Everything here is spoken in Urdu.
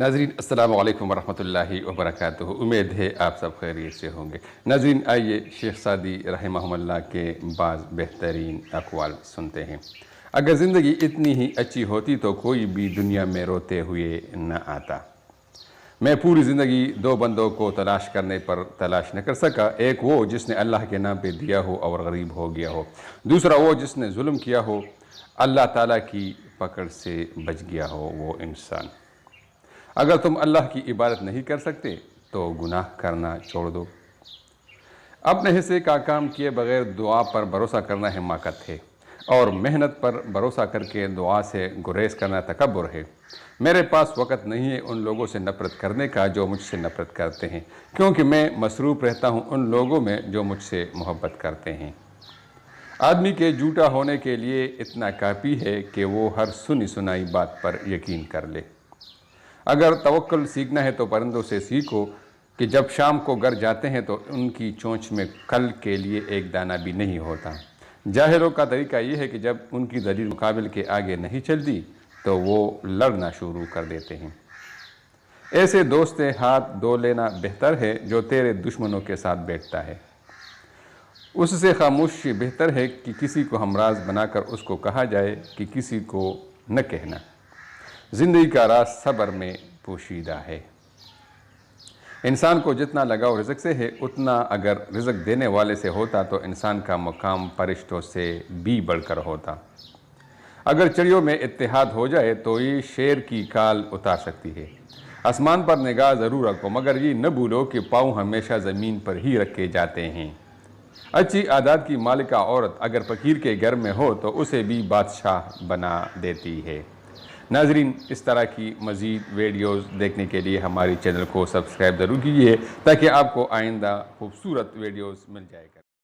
ناظرین السلام علیکم ورحمۃ اللہ وبرکاتہ۔ امید ہے آپ سب خیریت سے ہوں گے۔ ناظرین آئیے شیخ سعدی رحمہ اللہ کے بعض بہترین اقوال سنتے ہیں۔ اگر زندگی اتنی ہی اچھی ہوتی تو کوئی بھی دنیا میں روتے ہوئے نہ آتا۔ میں پوری زندگی دو بندوں کو تلاش کرنے پر تلاش نہ کر سکا، ایک وہ جس نے اللہ کے نام پہ دیا ہو اور غریب ہو گیا ہو، دوسرا وہ جس نے ظلم کیا ہو، اللہ تعالیٰ کی پکڑ سے بچ گیا ہو وہ انسان۔ اگر تم اللہ کی عبادت نہیں کر سکتے تو گناہ کرنا چھوڑ دو۔ اپنے حصے کا کام کیے بغیر دعا پر بھروسہ کرنا حماقت ہے، اور محنت پر بھروسہ کر کے دعا سے گریز کرنا تکبر ہے۔ میرے پاس وقت نہیں ہے ان لوگوں سے نفرت کرنے کا جو مجھ سے نفرت کرتے ہیں، کیونکہ میں مصروف رہتا ہوں ان لوگوں میں جو مجھ سے محبت کرتے ہیں۔ آدمی کے جھوٹا ہونے کے لیے اتنا کافی ہے کہ وہ ہر سنی سنائی بات پر یقین کر لے۔ اگر توکل سیکھنا ہے تو پرندوں سے سیکھو کہ جب شام کو گھر جاتے ہیں تو ان کی چونچ میں کل کے لیے ایک دانہ بھی نہیں ہوتا۔ جاہلوں کا طریقہ یہ ہے کہ جب ان کی دلیل مقابل کے آگے نہیں چلتی تو وہ لڑنا شروع کر دیتے ہیں۔ ایسے دوست سے ہاتھ دھو لینا بہتر ہے جو تیرے دشمنوں کے ساتھ بیٹھتا ہے۔ اس سے خاموشی بہتر ہے کہ کسی کو ہمراز بنا کر اس کو کہا جائے کہ کسی کو نہ کہنا۔ زندگی کا راز صبر میں پوشیدہ ہے۔ انسان کو جتنا لگاؤ رزق سے ہے اتنا اگر رزق دینے والے سے ہوتا تو انسان کا مقام فرشتوں سے بھی بڑھ کر ہوتا۔ اگر چڑیوں میں اتحاد ہو جائے تو یہ شیر کی کال اتار سکتی ہے۔ آسمان پر نگاہ ضرور رکھو مگر یہ نہ بھولو کہ پاؤں ہمیشہ زمین پر ہی رکھے جاتے ہیں۔ اچھی عادات کی مالکہ عورت اگر فقیر کے گھر میں ہو تو اسے بھی بادشاہ بنا دیتی ہے۔ ناظرین اس طرح کی مزید ویڈیوز دیکھنے کے لیے ہماری چینل کو سبسکرائب ضرور کیجیے تاکہ آپ کو آئندہ خوبصورت ویڈیوز مل جائے گا۔